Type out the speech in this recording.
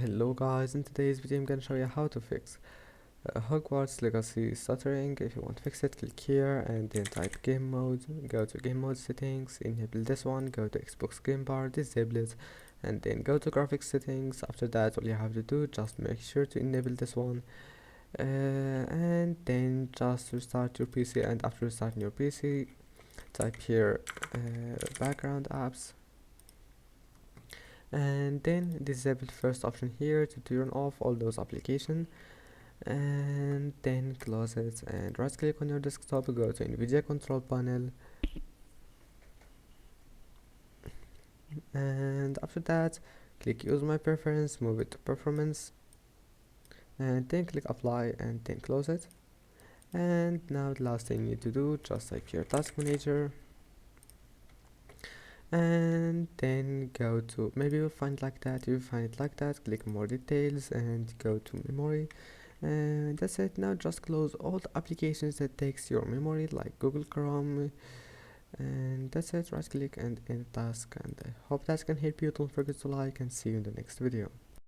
Hello guys, in today's video I'm gonna show you how to fix Hogwarts Legacy stuttering. If you want to fix it, click here and then type game mode, go to game mode settings, enable this one, go to Xbox game bar, disable it, and then go to graphics settings. After that, all you have to do, just make sure to enable this one, and then just restart your PC. And after restarting your PC, type here background apps, and then disable the first option here to turn off all those applications, and then close it and right click on your desktop, go to NVIDIA control panel, and after that click use my preference, move it to performance, and then click apply and then close it. And now the last thing you need to do, just type your task manager, and then go to, maybe you'll find like that. If you find it like that, click more details and go to memory, and that's it. Now just close all the applications that takes your memory like Google Chrome, and that's it. Right click and end task, and I hope that can help you. Don't forget to like and see you in the next video.